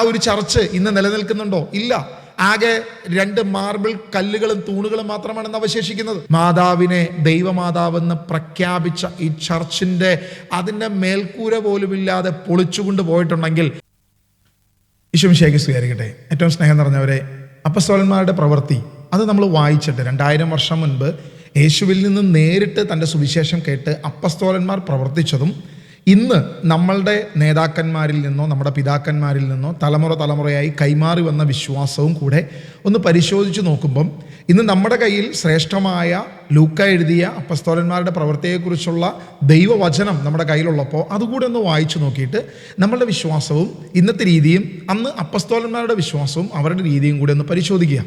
ഒരു ചർച്ച് ഇന്ന് നിലനിൽക്കുന്നുണ്ടോ? ഇല്ല. ആകെ 2 മാർബിൾ കല്ലുകളും തൂണുകളും മാത്രമാണ് ഇന്ന് അവശേഷിക്കുന്നത്. മാതാവിനെ ദൈവമാതാവെന്ന് പ്രഖ്യാപിച്ച ഈ ചർച്ചിന്റെ അതിൻ്റെ മേൽക്കൂര പോലുമില്ലാതെ പൊളിച്ചുകൊണ്ട് പോയിട്ടുണ്ടെങ്കിൽ ഈശോ മിശിഹായ്ക്ക് സ്വീകരിക്കട്ടെ. ഏറ്റവും സ്നേഹം നിറഞ്ഞവരെ, അപ്പസ്തോലന്മാരുടെ പ്രവൃത്തി അത് നമ്മൾ വായിച്ചിട്ട് 2000 വർഷം മുൻപ് യേശുവിൽ നിന്ന് നേരിട്ട് തൻ്റെ സുവിശേഷം കേട്ട് അപ്പസ്തോലന്മാർ പ്രവർത്തിച്ചതും ഇന്ന് നമ്മളുടെ നേതാക്കന്മാരിൽ നിന്നോ നമ്മുടെ പിതാക്കന്മാരിൽ നിന്നോ തലമുറയായി കൈമാറി വന്ന വിശ്വാസവും കൂടെ ഒന്ന് പരിശോധിച്ച് നോക്കുമ്പം ഇന്ന് നമ്മുടെ കയ്യിൽ ശ്രേഷ്ഠമായ ലൂക്ക എഴുതിയ അപ്പസ്തോലന്മാരുടെ പ്രവൃത്തിയെക്കുറിച്ചുള്ള ദൈവവചനം നമ്മുടെ കയ്യിലുള്ളപ്പോൾ അതുകൂടെ ഒന്ന് വായിച്ചു നോക്കിയിട്ട് നമ്മളുടെ വിശ്വാസവും ഇന്നത്തെ രീതിയും അന്ന് അപ്പസ്തോലന്മാരുടെ വിശ്വാസവും അവരുടെ രീതിയും കൂടെ ഒന്ന് പരിശോധിക്കുക.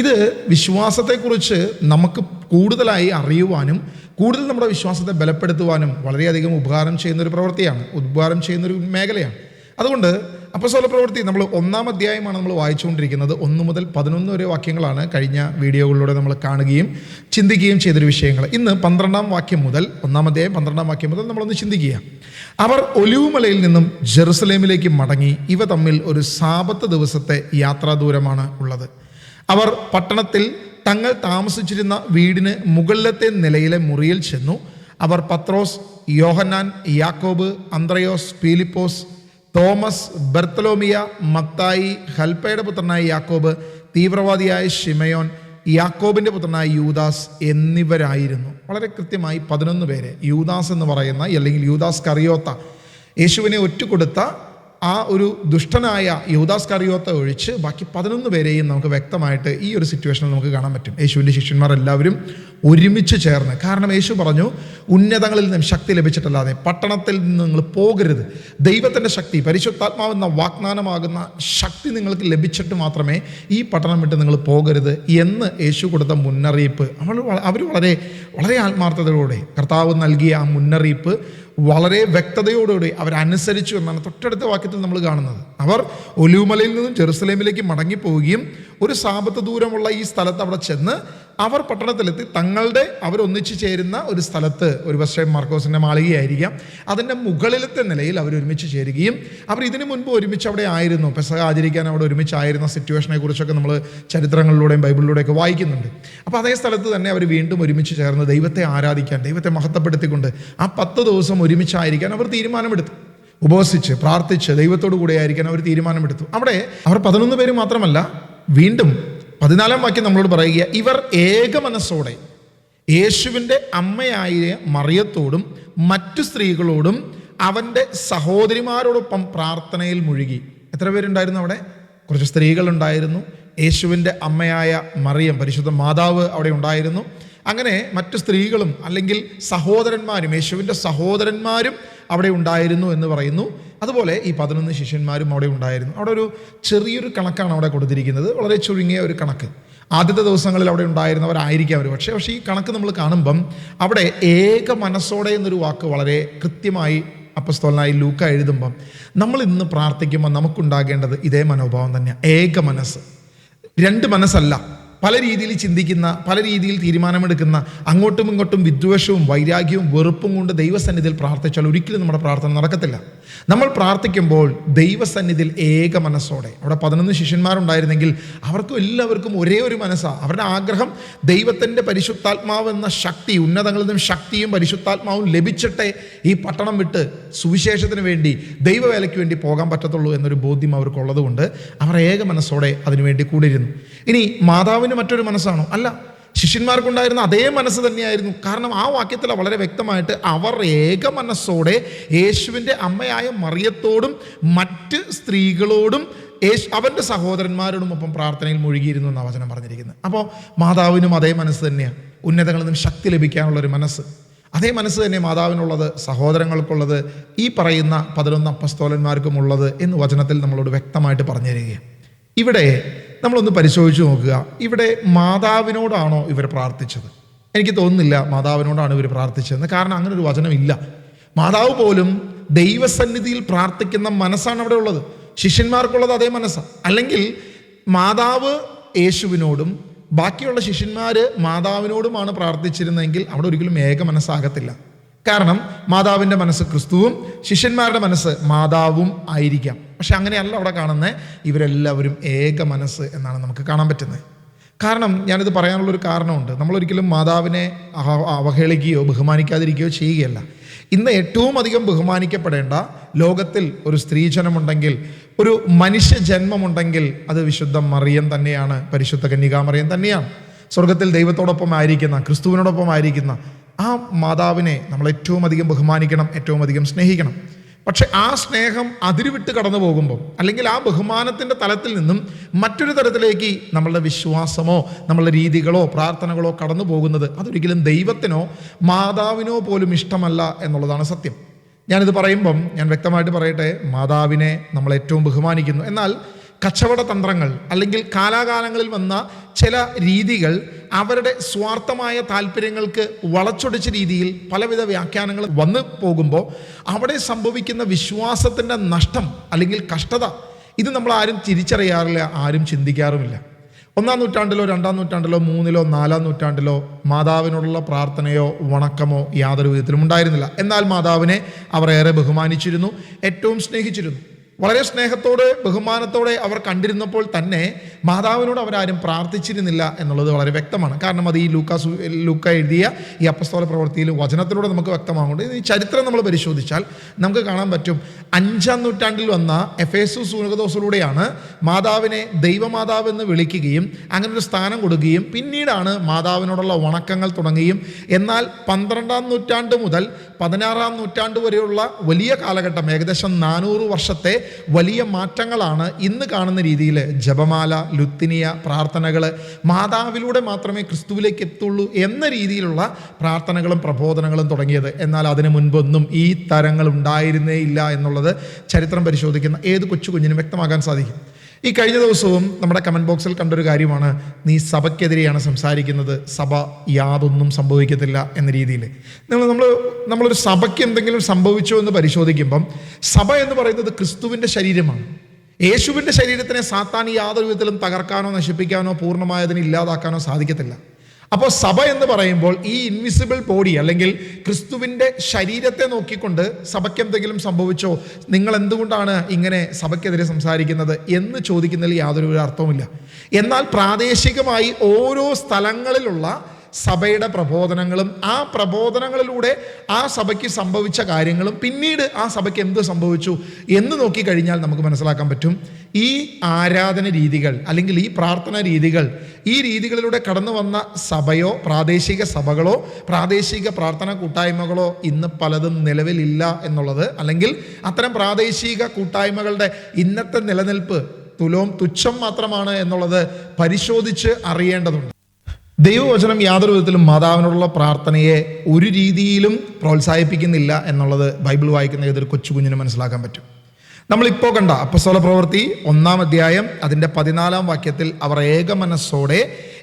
ഇത് വിശ്വാസത്തെക്കുറിച്ച് നമുക്ക് കൂടുതലായി അറിയുവാനും കൂടുതൽ നമ്മുടെ വിശ്വാസത്തെ ബലപ്പെടുത്തുവാനും വളരെയധികം ഉപകാരം ചെയ്യുന്നൊരു പ്രവൃത്തിയാണ്, ഉപകാരം ചെയ്യുന്നൊരു മേഖലയാണ്. അതുകൊണ്ട് അപ്പസ്തോല പ്രവൃത്തി നമ്മൾ 1-ാം അധ്യായമാണ് നമ്മൾ വായിച്ചുകൊണ്ടിരിക്കുന്നത്. 1 മുതൽ 11 വരെ വാക്യങ്ങളാണ് കഴിഞ്ഞ വീഡിയോകളിലൂടെ നമ്മൾ കാണുകയും ചിന്തിക്കുകയും ചെയ്തൊരു വിഷയങ്ങൾ. ഇന്ന് 12-ാം വാക്യം മുതൽ 1-ാം അധ്യായം 12-ാം വാക്യം മുതൽ നമ്മളൊന്ന് ചിന്തിക്കുക. അവർ ഒലിവുമലയിൽ നിന്നും ജെറുസലേമിലേക്ക് മടങ്ങി. ഇവ തമ്മിൽ ഒരു സാബത്ത് ദിവസത്തെ യാത്രാദൂരമാണ് ഉള്ളത്. അവർ പട്ടണത്തിൽ തങ്ങൾ താമസിച്ചിരുന്ന വീടിന് മുകളിലത്തെ നിലയിലെ മുറിയിൽ ചെന്നു. അവർ പത്രോസ്, യോഹന്നാൻ, യാക്കോബ്, അന്ത്രയോസ്, ഫിലിപ്പോസ്, തോമസ്, ബർത്തലോമിയ, മത്തായി, ഹൽപ്പയുടെ പുത്രനായ യാക്കോബ്, തീവ്രവാദിയായ ശിമയോൻ, യാക്കോബിൻ്റെ പുത്രനായ യൂദാസ് എന്നിവരായിരുന്നു. വളരെ കൃത്യമായി 11 പേര്. യൂദാസ് എന്ന് പറയുന്ന, അല്ലെങ്കിൽ യൂദാസ് കറിയോത്ത, യേശുവിനെ ഒറ്റുകൊടുത്ത ആ ഒരു ദുഷ്ടനായ യൂദാസ് കറിയോത്ത ഒഴിച്ച് ബാക്കി 11 പേരെയും നമുക്ക് വ്യക്തമായിട്ട് ഈ ഒരു സിറ്റുവേഷനിൽ നമുക്ക് കാണാൻ പറ്റും. യേശുവിൻ്റെ ശിഷ്യന്മാർ എല്ലാവരും ഒരുമിച്ച് ചേർന്ന്, കാരണം യേശു പറഞ്ഞു, ഉന്നതങ്ങളിൽ നിന്നും ശക്തി ലഭിച്ചിട്ടല്ലാതെ പട്ടണത്തിൽ നിന്ന് നിങ്ങൾ പോകരുത്. ദൈവത്തിൻ്റെ ശക്തി, പരിശുദ്ധാത്മാവെന്ന വാഗ്ദാനമാകുന്ന ശക്തി നിങ്ങൾക്ക് ലഭിച്ചിട്ട് മാത്രമേ ഈ പട്ടണം വിട്ട് നിങ്ങൾ പോകരുത് എന്ന് യേശു കൊടുത്ത മുന്നറിയിപ്പ് അവർ വളരെ വളരെ ആത്മാർത്ഥതയോടെ കർത്താവ് നൽകിയ ആ മുന്നറിയിപ്പ് വളരെ വ്യക്തതയോടുകൂടി അവരനുസരിച്ചു എന്നാണ് തൊട്ടടുത്ത വാക്യത്തിൽ നമ്മൾ കാണുന്നത്. അവർ ഒലിവുമലയിൽ നിന്നും ജെറുസലേമിലേക്ക് മടങ്ങിപ്പോവുകയും ഒരു സാബത്ത് ദൂരമുള്ള ഈ സ്ഥലത്ത് അവിടെ ചെന്ന് അവർ പട്ടണത്തിലെത്തി അവരൊന്നിച്ചു ചേരുന്ന ഒരു സ്ഥലത്ത്, ഒരു പക്ഷേ മാർക്കോസിൻ്റെ മാളികയായിരിക്കാം, അതിൻ്റെ മുകളിലത്തെ നിലയിൽ അവർ ഒരുമിച്ച് ചേരുകയും അവർ ഇതിനു മുൻപ് ഒരുമിച്ച് അവിടെ ആയിരുന്നു. പെസഹ ആചരിക്കാൻ അവിടെ ഒരുമിച്ചായിരുന്ന സിറ്റുവേഷനെ കുറിച്ചൊക്കെ നമ്മൾ ചരിത്രങ്ങളിലൂടെയും ബൈബിളിലൂടെയൊക്കെ വായിക്കുന്നുണ്ട്. അപ്പോൾ അതേ സ്ഥലത്ത് തന്നെ അവർ വീണ്ടും ഒരുമിച്ച് ചേർന്ന് ദൈവത്തെ ആരാധിക്കാൻ, ദൈവത്തെ മഹത്വപ്പെടുത്തിക്കൊണ്ട് ആ 10 ദിവസം ഒരുമിച്ചായിരിക്കാൻ അവർ തീരുമാനമെടുത്തു. ഉപവസിച്ച് പ്രാർത്ഥിച്ച് ദൈവത്തോടു കൂടെ ആയിരിക്കാൻ അവർ തീരുമാനമെടുത്തു. അവിടെ അവർ 11 പേര് മാത്രമല്ല, വീണ്ടും 14-ാം വാക്യം നമ്മളോട് പറയുക, ഇവർ ഏക മനസ്സോടെ യേശുവിൻ്റെ അമ്മയായ മറിയത്തോടും മറ്റു സ്ത്രീകളോടും അവൻ്റെ സഹോദരിമാരോടൊപ്പം പ്രാർത്ഥനയിൽ മുഴുകി. എത്ര പേരുണ്ടായിരുന്നു അവിടെ? കുറച്ച് സ്ത്രീകളുണ്ടായിരുന്നു. യേശുവിൻ്റെ അമ്മയായ മറിയം, പരിശുദ്ധ മാതാവ് അവിടെ ഉണ്ടായിരുന്നു. അങ്ങനെ മറ്റു സ്ത്രീകളും അല്ലെങ്കിൽ സഹോദരന്മാരും, യേശുവിൻ്റെ സഹോദരന്മാരും അവിടെ ഉണ്ടായിരുന്നു എന്ന് പറയുന്നു. അതുപോലെ ഈ 11 ശിഷ്യന്മാരും അവിടെ ഉണ്ടായിരുന്നു. അവിടെ ഒരു ചെറിയൊരു കണക്കാണ് അവിടെ കൊടുത്തിരിക്കുന്നത്, വളരെ ചുരുങ്ങിയ ഒരു കണക്ക്. ആദ്യത്തെ ദിവസങ്ങളിൽ അവിടെ ഉണ്ടായിരുന്നവരായിരിക്കാം അവർ, പക്ഷേ ഈ കണക്ക് നമ്മൾ കാണുമ്പം അവിടെ ഏക മനസ്സോടെ എന്നൊരു വാക്ക് വളരെ കൃത്യമായി അപ്പസ്തോലനായ ലൂക്ക എഴുതുമ്പം നമ്മൾ ഇന്ന് പ്രാർത്ഥിക്കുമ്പോൾ നമുക്കുണ്ടാകേണ്ടത് ഇതേ മനോഭാവം തന്നെയാണ്. ഏക മനസ്സ്, 2 മനസ്സല്ല. പല രീതിയിൽ ചിന്തിക്കുന്ന, പല രീതിയിൽ തീരുമാനമെടുക്കുന്ന, അങ്ങോട്ടും ഇങ്ങോട്ടും വിദ്വേഷവും വൈരാഗ്യവും വെറുപ്പും കൊണ്ട് ദൈവസന്നിധിയിൽ പ്രാർത്ഥിച്ചാൽ ഒരിക്കലും നമ്മുടെ പ്രാർത്ഥന നടക്കത്തില്ല. നമ്മൾ പ്രാർത്ഥിക്കുമ്പോൾ ദൈവസന്നിധിയിൽ ഏക മനസ്സോടെ, അവിടെ 11 ശിഷ്യന്മാരുണ്ടായിരുന്നെങ്കിൽ അവർക്കും എല്ലാവർക്കും ഒരേ ഒരു മനസ്സാണ്. അവരുടെ ആഗ്രഹം ദൈവത്തിൻ്റെ പരിശുദ്ധാത്മാവെന്ന ശക്തി, ഉന്നതങ്ങളിൽ നിന്നും ശക്തിയും പരിശുദ്ധാത്മാവും ലഭിച്ചിട്ടേ ഈ പട്ടണം വിട്ട് സുവിശേഷത്തിന് വേണ്ടി, ദൈവവേലയ്ക്ക് വേണ്ടി പോകാൻ പറ്റത്തുള്ളൂ എന്നൊരു ബോധ്യം അവർക്കുള്ളത് കൊണ്ട് അവർ ഏക മനസ്സോടെ അതിനുവേണ്ടി കൂടിയിരുന്നു. ഇനി മാതാവിന് മറ്റൊരു മനസ്സാണോ? അല്ല, ശിഷ്യന്മാർക്കുണ്ടായിരുന്ന അതേ മനസ്സ് തന്നെയായിരുന്നു. കാരണം ആ വാക്യത്തിൽ വളരെ വ്യക്തമായിട്ട് അവർ ഏക മനസ്സോടെ യേശുവിൻ്റെ അമ്മയായ മറിയത്തോടും മറ്റ് സ്ത്രീകളോടും അവൻ്റെ സഹോദരന്മാരോടും ഒപ്പം പ്രാർത്ഥനയിൽ മുഴുകിയിരുന്നു എന്നാണ് വചനം പറഞ്ഞിരിക്കുന്നത്. അപ്പോൾ മാതാവിനും അതേ മനസ്സ് തന്നെയാണ്, ഉന്നതങ്ങളിൽ നിന്നും ശക്തി ലഭിക്കാനുള്ളൊരു മനസ്സ്. അതേ മനസ്സ് തന്നെ മാതാവിനുള്ളത്, സഹോദരങ്ങൾക്കുള്ളത്, ഈ പറയുന്ന 11 അപ്പസ്തോലന്മാർക്കും ഉള്ളത് എന്ന് വചനത്തിൽ നമ്മളോട് വ്യക്തമായിട്ട് പറഞ്ഞു തരികയാണ്. ഇവിടെ നമ്മളൊന്ന് പരിശോധിച്ച് നോക്കുക, ഇവിടെ മാതാവിനോടാണോ ഇവർ പ്രാർത്ഥിച്ചത്? എനിക്ക് തോന്നുന്നില്ല മാതാവിനോടാണ് ഇവർ പ്രാർത്ഥിച്ചതെന്ന്. കാരണം അങ്ങനെ ഒരു വചനമില്ല. മാതാവ് പോലും ദൈവസന്നിധിയിൽ പ്രാർത്ഥിക്കുന്ന മനസ്സാണ് അവിടെ ഉള്ളത്. ശിഷ്യന്മാർക്കുള്ളത് അതേ മനസ്സാണ്. അല്ലെങ്കിൽ മാതാവ് യേശുവിനോടും ബാക്കിയുള്ള ശിഷ്യന്മാർ മാതാവിനോടുമാണ് പ്രാർത്ഥിച്ചിരുന്നെങ്കിൽ അവിടെ ഒരിക്കലും ഏക മനസ്സാകത്തില്ല. കാരണം മാതാവിൻ്റെ മനസ്സ് ക്രിസ്തുവും ശിഷ്യന്മാരുടെ മനസ്സ് മാതാവും ആയിരിക്കാം. പക്ഷെ അങ്ങനെയല്ല അവിടെ കാണുന്നത്. ഇവരെല്ലാവരും ഏക മനസ്സ് എന്നാണ് നമുക്ക് കാണാൻ പറ്റുന്നത്. കാരണം ഞാനിത് പറയാനുള്ളൊരു കാരണമുണ്ട്. നമ്മളൊരിക്കലും മാതാവിനെ അവഹേളിക്കുകയോ ബഹുമാനിക്കാതിരിക്കുകയോ ചെയ്യുകയല്ല. ഇന്ന് ഏറ്റവും അധികം ബഹുമാനിക്കപ്പെടേണ്ട ലോകത്തിൽ ഒരു സ്ത്രീജനമുണ്ടെങ്കിൽ, ഒരു മനുഷ്യ ജന്മമുണ്ടെങ്കിൽ അത് വിശുദ്ധ മറിയം തന്നെയാണ്, പരിശുദ്ധ കന്യകാമറിയം തന്നെയാണ്. സ്വർഗത്തിൽ ദൈവത്തോടൊപ്പം ആയിരിക്കുന്ന, ക്രിസ്തുവിനോടൊപ്പം ആയിരിക്കുന്ന ആ മാതാവിനെ നമ്മൾ ഏറ്റവും അധികം ബഹുമാനിക്കണം, ഏറ്റവും അധികം സ്നേഹിക്കണം. പക്ഷെ ആ സ്നേഹം അതിരുവിട്ട് കടന്നു പോകുമ്പോൾ, അല്ലെങ്കിൽ ആ ബഹുമാനത്തിൻ്റെ തലത്തിൽ നിന്നും മറ്റൊരു തലത്തിലേക്ക് നമ്മളുടെ വിശ്വാസമോ നമ്മളുടെ രീതികളോ പ്രാർത്ഥനകളോ കടന്നു പോകുന്നത് അതൊരിക്കലും ദൈവത്തിനോ മാതാവിനോ പോലും ഇഷ്ടമല്ല എന്നുള്ളതാണ് സത്യം. ഞാനിത് പറയുമ്പം ഞാൻ വ്യക്തമായിട്ട് പറയട്ടെ, മാതാവിനെ നമ്മൾ ഏറ്റവും ബഹുമാനിക്കുന്നു. എന്നാൽ കച്ചവട തന്ത്രങ്ങൾ അല്ലെങ്കിൽ കാലാകാലങ്ങളിൽ വന്ന ചില രീതികൾ അവരുടെ സ്വാർത്ഥമായ താല്പര്യങ്ങൾക്ക് വളച്ചൊടിച്ച രീതിയിൽ പലവിധ വ്യാഖ്യാനങ്ങൾ വന്നു പോകുമ്പോൾ അവിടെ സംഭവിക്കുന്ന വിശ്വാസത്തിൻ്റെ നഷ്ടം അല്ലെങ്കിൽ കഷ്ടത, ഇത് നമ്മൾ ആരും തിരിച്ചറിയാറില്ല, ആരും ചിന്തിക്കാറുമില്ല. 1-ാം നൂറ്റാണ്ടിലോ 2-ാം നൂറ്റാണ്ടിലോ 3-ലോ 4-ാം നൂറ്റാണ്ടിലോ മാതാവിനോടുള്ള പ്രാർത്ഥനയോ വണക്കമോ യാതൊരു വിധത്തിലും ഉണ്ടായിരുന്നില്ല. എന്നാൽ മാതാവിനെ അവർ ഏറെ ബഹുമാനിച്ചിരുന്നു, ഏറ്റവും സ്നേഹിച്ചിരുന്നു. വളരെ സ്നേഹത്തോടെ ബഹുമാനത്തോടെ അവർ കണ്ടിരുന്നപ്പോൾ തന്നെ മാതാവിനോട് അവരാരും പ്രാർത്ഥിച്ചിരുന്നില്ല എന്നുള്ളത് വളരെ വ്യക്തമാണ്. കാരണം അത് ഈ ലൂക്ക എഴുതിയ ഈ അപ്പസ്തോല പ്രവൃത്തിയിൽ വചനത്തിലൂടെ നമുക്ക് വ്യക്തമാകുന്നുണ്ട്. ഈ ചരിത്രം നമ്മൾ പരിശോധിച്ചാൽ നമുക്ക് കാണാൻ പറ്റും. 5-ാം നൂറ്റാണ്ടിൽ വന്ന എഫേസു സൂനകദോസിലൂടെയാണ് മാതാവിനെ ദൈവമാതാവ് എന്ന് വിളിക്കുകയും അങ്ങനെ ഒരു സ്ഥാനം കൊടുക്കുകയും പിന്നീടാണ് മാതാവിനോടുള്ള വണക്കങ്ങൾ തുടങ്ങുകയും. എന്നാൽ 12-ാം നൂറ്റാണ്ട് മുതൽ 16-ാം നൂറ്റാണ്ട് വരെയുള്ള വലിയ കാലഘട്ടം, ഏകദേശം 400 വർഷത്തെ വലിയ മാറ്റങ്ങളാണ് ഇന്ന് കാണുന്ന രീതിയിൽ ജപമാല, ലുത്തിനിയ പ്രാർത്ഥനകൾ, മാതാവിലൂടെ മാത്രമേ ക്രിസ്തുവിലേക്ക് എത്തുള്ളൂ എന്ന രീതിയിലുള്ള പ്രാർത്ഥനകളും പ്രബോധനങ്ങളും തുടങ്ങിയത്. എന്നാൽ അതിനു മുൻപൊന്നും ഈ തരങ്ങൾ ഉണ്ടായിരുന്നേ ഇല്ല എന്നുള്ളത് ചരിത്രം പരിശോധിക്കുന്ന ഏത് കൊച്ചു കുഞ്ഞിനും വ്യക്തമാക്കാൻ സാധിക്കും. ഈ കഴിഞ്ഞ ദിവസവും നമ്മുടെ കമൻറ്റ് ബോക്സിൽ കണ്ടൊരു കാര്യമാണ്, നീ സഭയ്ക്കെതിരെയാണ് സംസാരിക്കുന്നത്, സഭ യാതൊന്നും സംഭവിക്കത്തില്ല എന്ന രീതിയിൽ. നമ്മളൊരു സഭയ്ക്ക് എന്തെങ്കിലും സംഭവിച്ചോ എന്ന് പരിശോധിക്കുമ്പം സഭ എന്ന് പറയുന്നത് ക്രിസ്തുവിൻ്റെ ശരീരമാണ്. യേശുവിൻ്റെ ശരീരത്തിനെ സാത്താൻ യാതൊരു വിധത്തിലും തകർക്കാനോ നശിപ്പിക്കാനോ പൂർണ്ണമായതിനെ ഇല്ലാതാക്കാനോ സാധിക്കത്തില്ല. അപ്പോൾ സഭ എന്ന് പറയുമ്പോൾ ഈ ഇൻവിസിബിൾ ബോഡി അല്ലെങ്കിൽ ക്രിസ്തുവിൻ്റെ ശരീരത്തെ നോക്കിക്കൊണ്ട് സഭയ്ക്ക് എന്തെങ്കിലും സംഭവിച്ചോ, നിങ്ങൾ എന്തുകൊണ്ടാണ് ഇങ്ങനെ സഭയ്ക്കെതിരെ സംസാരിക്കുന്നത് എന്ന് ചോദിക്കുന്നതിൽ യാതൊരു അർത്ഥവുമില്ല. എന്നാൽ പ്രാദേശികമായി ഓരോ സ്ഥലങ്ങളിലുള്ള സഭയുടെ പ്രബോധനങ്ങളും ആ പ്രബോധനങ്ങളിലൂടെ ആ സഭയ്ക്ക് സംഭവിച്ച കാര്യങ്ങളും പിന്നീട് ആ സഭയ്ക്ക് എന്ത് സംഭവിച്ചു എന്ന് നോക്കിക്കഴിഞ്ഞാൽ നമുക്ക് മനസ്സിലാക്കാൻ പറ്റും. ഈ ആരാധന രീതികൾ അല്ലെങ്കിൽ ഈ പ്രാർത്ഥന രീതികൾ, ഈ രീതികളിലൂടെ കടന്നു വന്ന സഭയോ പ്രാദേശിക സഭകളോ പ്രാദേശിക പ്രാർത്ഥന കൂട്ടായ്മകളോ ഇന്ന് പലതും നിലവിലില്ല എന്നുള്ളത്, അല്ലെങ്കിൽ അത്തരം പ്രാദേശിക കൂട്ടായ്മകളുടെ ഇന്നത്തെ നിലനിൽപ്പ് തുച്ഛം മാത്രമാണ് എന്നുള്ളത് പരിശോധിച്ച് അറിയേണ്ടതുണ്ട്. ദൈവവചനം യാതൊരു വിധത്തിലും മാതാവിനോടുള്ള പ്രാർത്ഥനയെ ഒരു രീതിയിലും പ്രോത്സാഹിപ്പിക്കുന്നില്ല എന്നുള്ളത് ബൈബിൾ വായിക്കുന്ന ഏതൊരു കൊച്ചു കുഞ്ഞിനും മനസ്സിലാക്കാൻ പറ്റും. നമ്മളിപ്പോൾ കണ്ട അപ്പസ്തോല പ്രവൃത്തി 1-ാം അധ്യായം അതിൻ്റെ 14-ാം വാക്യത്തിൽ അവർ ഏക മനസ്സോടെ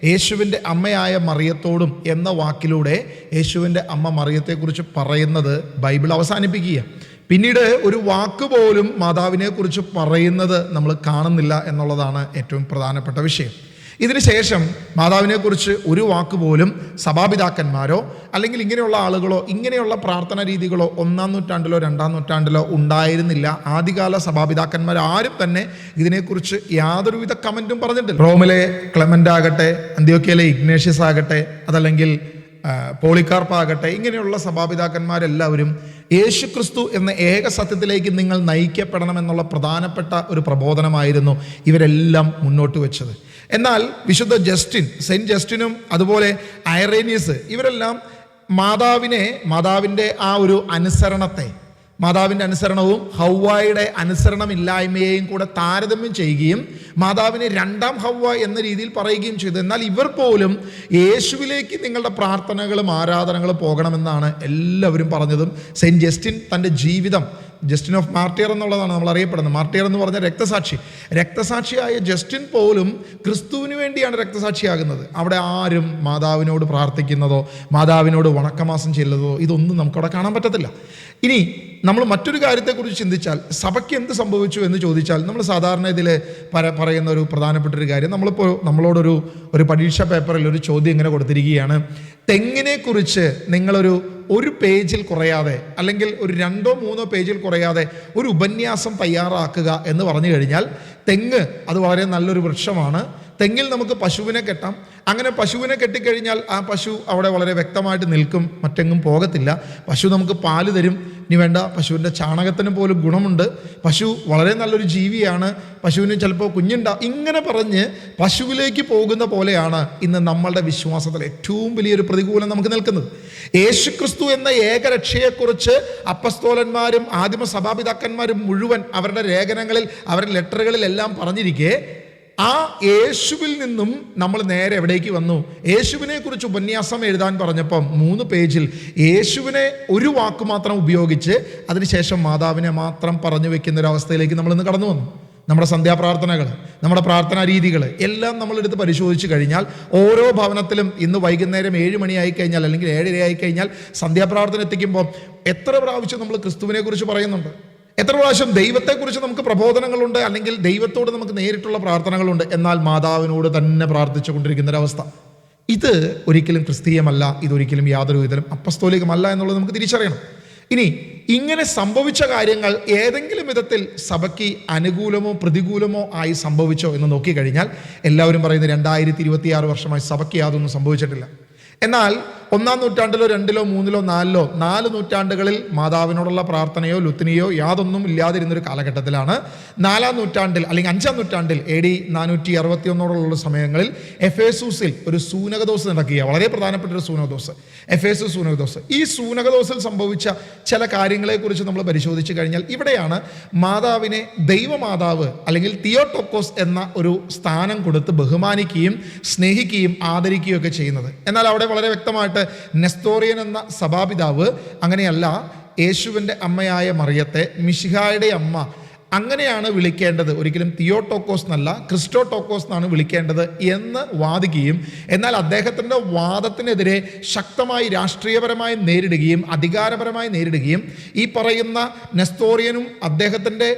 യേശുവിൻ്റെ അമ്മയായ മറിയത്തോടും എന്ന വാക്കിലൂടെ യേശുവിൻ്റെ അമ്മ മറിയത്തെക്കുറിച്ച് പറയുന്നത് ബൈബിൾ അവസാനിപ്പിക്കുക. പിന്നീട് ഒരു വാക്കുപോലും മാതാവിനെക്കുറിച്ച് പറയുന്നത് നമ്മൾ കാണുന്നില്ല എന്നുള്ളതാണ് ഏറ്റവും പ്രധാനപ്പെട്ട വിഷയം. ഇതിനുശേഷം മാതാവിനെക്കുറിച്ച് ഒരു വാക്ക് പോലും സഭാപിതാക്കന്മാരോ അല്ലെങ്കിൽ ഇങ്ങനെയുള്ള ആളുകളോ ഇങ്ങനെയുള്ള പ്രാർത്ഥന രീതികളോ 1-ാം നൂറ്റാണ്ടിലോ 2-ാം നൂറ്റാണ്ടിലോ ഉണ്ടായിരുന്നില്ല. ആദ്യകാല സഭാപിതാക്കന്മാർ ആരും തന്നെ ഇതിനെക്കുറിച്ച് യാതൊരുവിധ കമൻറ്റും പറഞ്ഞിട്ടില്ല. റോമിലെ ക്ലെമൻ്റ് ആകട്ടെ, അന്ത്യോക്യയിലെ ഇഗ്നേഷ്യസ് ആകട്ടെ, അതല്ലെങ്കിൽ പോളികാർപ്പാകട്ടെ, ഇങ്ങനെയുള്ള സഭാപിതാക്കന്മാരെല്ലാവരും യേശുക്രിസ്തു എന്ന ഏക സത്യത്തിലേക്ക് നിങ്ങൾ നയിക്കപ്പെടണമെന്നുള്ള പ്രധാനപ്പെട്ട ഒരു പ്രബോധനമായിരുന്നു ഇവരെല്ലാം മുന്നോട്ട് വെച്ചത്. എന്നാൽ വിശുദ്ധ സെയിൻറ്റ് ജസ്റ്റിനും അതുപോലെ ഐറേനിയസ് ഇവരെല്ലാം മാതാവിൻ്റെ ആ ഒരു അനുസരണത്തെ, മാതാവിൻ്റെ അനുസരണവും ഹൗവായുടെ അനുസരണമില്ലായ്മയെയും കൂടെ താരതമ്യം ചെയ്യുകയും മാതാവിനെ 2-ാം ഹൗവ എന്ന രീതിയിൽ പറയുകയും ചെയ്തു. എന്നാൽ ഇവർ പോലും യേശുവിലേക്ക് നിങ്ങളുടെ പ്രാർത്ഥനകളും ആരാധനകളും പോകണമെന്നാണ് എല്ലാവരും പറഞ്ഞതും. സെയിൻറ്റ് ജസ്റ്റിൻ തൻ്റെ ജീവിതം, ജസ്റ്റിൻ ഓഫ് മാർട്ടിയർ എന്നുള്ളതാണ് നമ്മൾ അറിയപ്പെടുന്നത്. മാർട്ടിയർ എന്ന് പറഞ്ഞ രക്തസാക്ഷിയായ ജസ്റ്റിൻ പോലും ക്രിസ്തുവിന് വേണ്ടിയാണ് രക്തസാക്ഷിയാകുന്നത്. അവിടെ ആരും മാതാവിനോട് പ്രാർത്ഥിക്കുന്നതോ മാതാവിനോട് വണക്കമാസം ചെല്ലുന്നതോ ഇതൊന്നും നമുക്കവിടെ കാണാൻ പറ്റത്തില്ല. ഇനി നമ്മൾ മറ്റൊരു കാര്യത്തെക്കുറിച്ച് ചിന്തിച്ചാൽ സഭയ്ക്ക് എന്ത് സംഭവിച്ചു എന്ന് ചോദിച്ചാൽ നമ്മൾ സാധാരണ ഇതിൽ പറയുന്ന ഒരു പ്രധാനപ്പെട്ട ഒരു കാര്യം, നമ്മളോടൊരു പരീക്ഷാ പേപ്പറിൽ ഒരു ചോദ്യം ഇങ്ങനെ കൊടുത്തിരിക്കുകയാണ്, തെങ്ങിനെക്കുറിച്ച് നിങ്ങളൊരു ഒരു പേജിൽ കുറയാതെ, അല്ലെങ്കിൽ ഒരു 2-3 പേജിൽ കുറയാതെ ഒരു ഉപന്യാസം തയ്യാറാക്കുക എന്ന് പറഞ്ഞു കഴിഞ്ഞാൽ, തെങ്ങ് അത് വളരെ നല്ലൊരു വൃക്ഷമാണ്. തെങ്ങിൽ നമുക്ക് പശുവിനെ കെട്ടാം. അങ്ങനെ പശുവിനെ കെട്ടിക്കഴിഞ്ഞാൽ ആ പശു അവിടെ വളരെ വ്യക്തമായിട്ട് നിൽക്കും, മറ്റെങ്ങും പോകത്തില്ല. പശു നമുക്ക് പാല് തരും. ഇനി വേണ്ട, പശുവിൻ്റെ ചാണകത്തിന് പോലും ഗുണമുണ്ട്. പശു വളരെ നല്ലൊരു ജീവിയാണ്. പശുവിന് ചിലപ്പോൾ കുഞ്ഞുണ്ടാവും. ഇങ്ങനെ പറഞ്ഞ് പശുവിലേക്ക് പോകുന്ന പോലെയാണ് ഇന്ന് നമ്മളുടെ വിശ്വാസത്തിൽ ഏറ്റവും വലിയൊരു പ്രതികൂലം നമുക്ക് നിൽക്കുന്നത്. യേശുക്രിസ്തു എന്ന ഏകരക്ഷയെക്കുറിച്ച് അപ്പസ്തോലന്മാരും ആദിമ സഭാപിതാക്കന്മാരും മുഴുവൻ അവരുടെ ലേഖനങ്ങളിൽ, അവരുടെ ലെറ്ററുകളിലെല്ലാം പറഞ്ഞിരിക്കെ, ആ യേശുവിൽ നിന്നും നമ്മൾ നേരെ എവിടേക്ക് വന്നു? യേശുവിനെ കുറിച്ച് ഉപന്യാസം എഴുതാൻ പറഞ്ഞപ്പം 3 പേജിൽ യേശുവിനെ ഒരു വാക്ക് മാത്രം ഉപയോഗിച്ച് അതിനുശേഷം മാതാവിനെ മാത്രം പറഞ്ഞു വെക്കുന്ന ഒരു അവസ്ഥയിലേക്ക് നമ്മൾ ഇന്ന് കടന്നു വന്നു. നമ്മുടെ സന്ധ്യാപ്രാർത്ഥനകൾ, നമ്മുടെ പ്രാർത്ഥനാ രീതികൾ എല്ലാം നമ്മളെടുത്ത് പരിശോധിച്ച് കഴിഞ്ഞാൽ, ഓരോ ഭവനത്തിലും ഇന്ന് വൈകുന്നേരം 7 മണിയായി കഴിഞ്ഞാൽ, അല്ലെങ്കിൽ 7:30 ആയി കഴിഞ്ഞാൽ സന്ധ്യാപ്രാർത്ഥന എത്തിക്കുമ്പോൾ എത്ര പ്രാവശ്യം നമ്മൾ ക്രിസ്തുവിനെ കുറിച്ച് പറയുന്നുണ്ട്? എത്ര പ്രാവശ്യം ദൈവത്തെക്കുറിച്ച് നമുക്ക് പ്രബോധനങ്ങളുണ്ട്, അല്ലെങ്കിൽ ദൈവത്തോട് നമുക്ക് നേരിട്ടുള്ള പ്രാർത്ഥനകളുണ്ട്, എന്നാൽ മാതാവിനോട് തന്നെ പ്രാർത്ഥിച്ചു കൊണ്ടിരിക്കുന്ന ഒരവസ്ഥ. ഇത് ഒരിക്കലും ക്രിസ്തീയമല്ല, ഇതൊരിക്കലും യാതൊരു വിധത്തിലും അപ്പസ്തോലികമല്ല എന്നുള്ളത് നമുക്ക് തിരിച്ചറിയണം. ഇനി ഇങ്ങനെ സംഭവിച്ച കാര്യങ്ങൾ ഏതെങ്കിലും വിധത്തിൽ സഭയ്ക്ക് അനുകൂലമോ പ്രതികൂലമോ ആയി സംഭവിച്ചോ എന്ന് നോക്കിക്കഴിഞ്ഞാൽ, എല്ലാവരും പറയുന്നത് 2026 വർഷമായി സഭയ്ക്ക് യാതൊന്നും സംഭവിച്ചിട്ടില്ല. എന്നാൽ 1-ാം നൂറ്റാണ്ടിലോ 2-ലോ 3-ലോ 4-ലോ 4 നൂറ്റാണ്ടുകളിൽ മാതാവിനോടുള്ള പ്രാർത്ഥനയോ ലുത്തിനിയോ യാതൊന്നും ഇല്ലാതിരുന്നൊരു കാലഘട്ടത്തിലാണ് 4-ാം നൂറ്റാണ്ടിൽ, അല്ലെങ്കിൽ 5-ാം നൂറ്റാണ്ടിൽ AD 421 സമയങ്ങളിൽ എഫേസൂസിൽ ഒരു സൂനകദോസ് നടക്കുക. വളരെ പ്രധാനപ്പെട്ട ഒരു സൂനകദോസ്, എഫേസൂസ് സൂനകദോസ്. ഈ സൂനകദോസിൽ സംഭവിച്ച ചില കാര്യങ്ങളെക്കുറിച്ച് നമ്മൾ പരിശോധിച്ച് കഴിഞ്ഞാൽ, ഇവിടെയാണ് മാതാവിനെ ദൈവമാതാവ് അല്ലെങ്കിൽ തിയോട്ടോക്കോസ് എന്ന ഒരു സ്ഥാനം കൊടുത്ത് ബഹുമാനിക്കുകയും സ്നേഹിക്കുകയും ആദരിക്കുകയും ഒക്കെ ചെയ്യുന്നത്. എന്നാൽ അവിടെ വളരെ വ്യക്തമായിട്ട് നെസ്തോറിയൻ എന്ന സഭാപിതാവ് അങ്ങനെയല്ല, യേശുവിൻ്റെ അമ്മയായ മറിയത്തെ മിശിഹായുടെ അമ്മ അങ്ങനെയാണ് വിളിക്കേണ്ടത്, ഒരിക്കലും തിയോട്ടോക്കോസ് എന്നല്ല ക്രിസ്റ്റോട്ടോക്കോസ് എന്നാണ് വിളിക്കേണ്ടത് എന്ന് വാദിക്കുകയും, എന്നാൽ അദ്ദേഹത്തിൻ്റെ വാദത്തിനെതിരെ ശക്തമായി രാഷ്ട്രീയപരമായി നേരിടുകയും അധികാരപരമായി നേരിടുകയും, ഈ പറയുന്ന നെസ്തോറിയനും അദ്ദേഹത്തിൻ്റെ